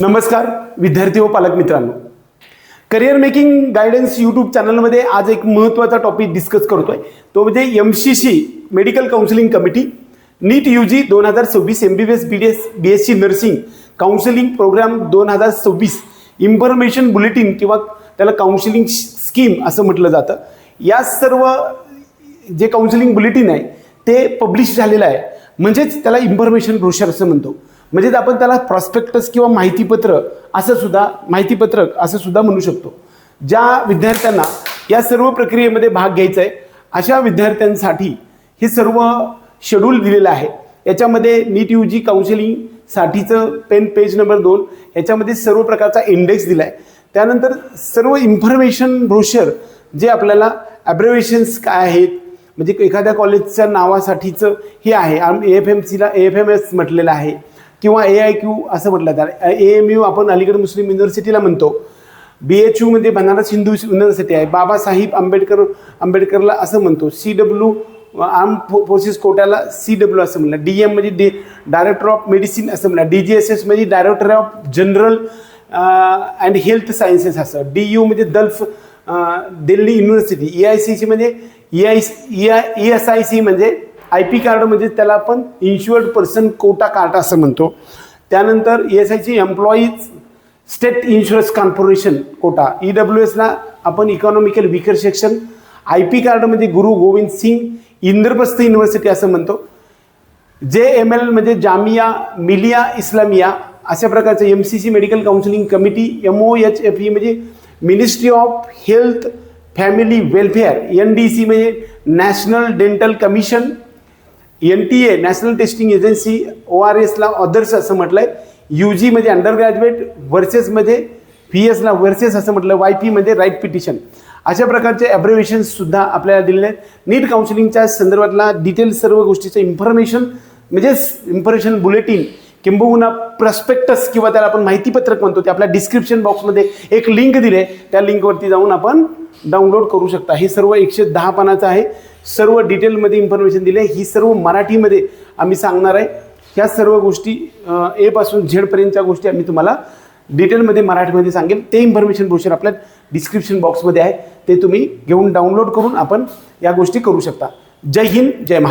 नमस्कार विद्यार्थी व पालक मित्रांनो, करिअर मेकिंग गायडन्स यूट्यूब चॅनलमध्ये आज एक महत्त्वाचा टॉपिक डिस्कस करतोय. तो म्हणजे MCC medical counselling committee NEET UG 2026 MBBS BDS BSc nursing counselling programme 2026 information bulletin किंवा त्याला काउन्सिलिंग स्कीम असं म्हटलं जातं. या सर्व जे काउन्सिलिंग बुलेटिन आहे ते पब्लिश झालेलं आहे, म्हणजेच त्याला इन्फॉर्मेशन ब्रोशर असं म्हणतो. म्हणजेच आपण त्याला प्रॉस्पेक्टस किंवा माहितीपत्रक असं सुद्धा म्हणू शकतो. ज्या विद्यार्थ्यांना या सर्व प्रक्रियेमध्ये भाग घ्यायचा आहे अशा विद्यार्थ्यांसाठी हे सर्व शेड्यूल दिलेलं आहे. याच्यामध्ये नीट UG काउन्सिलिंगसाठीचं पेज नंबर 2 याच्यामध्ये सर्व प्रकारचा इंडेक्स दिला आहे. त्यानंतर सर्व इन्फॉर्मेशन ब्रोशर जे आपल्याला ॲब्रिव्हिएशन्स काय आहेत, म्हणजे एखाद्या कॉलेजच्या नावासाठीचं हे आहे. AFMCला AFMS म्हटलेलं आहे किंवा AIQ असं म्हटलं जातं. AMU आपण अलीगढ मुस्लिम युनिव्हर्सिटीला म्हणतो. BHU मध्ये बनारस हिंदू युनिव्हर्सिटी आहे. बाबासाहेब आंबेडकरला असं म्हणतो. CW आर्म फोर्सेस कोट्याला CW असं म्हणलं. DM म्हणजे डायरेक्टर ऑफ मेडिसिन असं म्हणलं. DGSS म्हणजे director of general and health sciences असं. DU म्हणजे दिल्ली युनिव्हर्सिटी. EICC म्हणजे ESIC म्हणजे IP कार्ड म्हणजे त्याला आपण इन्शुअर्ड पर्सन कोटा कार्ड असं म्हणतो. त्यानंतर ESIC employees state insurance corporation quota. EWSला आपण economical weaker section. IP card म्हणजे गुरु गोविंद सिंग इंद्रप्रस्थ युनिव्हर्सिटी असं म्हणतो. JML म्हणजे जामिया मिलिया इस्लामिया अशा प्रकारचं. MCC medical counselling committee. MOHFE म्हणजे ministry of health family welfare. NDC म्हणजे national dental commission. NTA national testing agency. ORSला ऑदर्स असं म्हटलंय. UG मध्ये अंडर ग्रॅज्युएट. वर्सेसमध्ये VSला वर्सेस असं म्हटलं. YP मध्ये राईट पिटिशन. अशा प्रकारचे ॲब्रिव्हिएशन्स सुद्धा आपल्याला दिलेले आहेत. नीट काउन्सिलिंगच्या संदर्भातला डिटेल सर्व गोष्टीचं इन्फॉर्मेशन म्हणजेच इन्फॉर्मेशन बुलेटिन किंबहुना प्रॉस्पेक्टस किंवा त्याला आपण माहितीपत्रक म्हणतो ते आपल्या डिस्क्रिप्शन बॉक्समध्ये एक लिंक दिले. त्या लिंकवरती जाऊन आपण डाउनलोड करू शकता. हे सर्व 110 पानाचं आहे. सर्व डिटेलमध्ये इन्फॉर्मेशन दिले. ही सर्व मराठीमध्ये आम्ही सांगणार आहे. ह्या सर्व गोष्टी A पासून Z पर्यंतच्या गोष्टी आम्ही तुम्हाला डिटेलमध्ये मराठीमध्ये सांगेल. ते इन्फॉर्मेशन ब्रोशर आपल्या डिस्क्रिप्शन बॉक्समध्ये आहे. ते तुम्ही घेऊन डाउनलोड करून आपण या गोष्टी करू शकता. जय हिंद, जय महाराष्ट्र.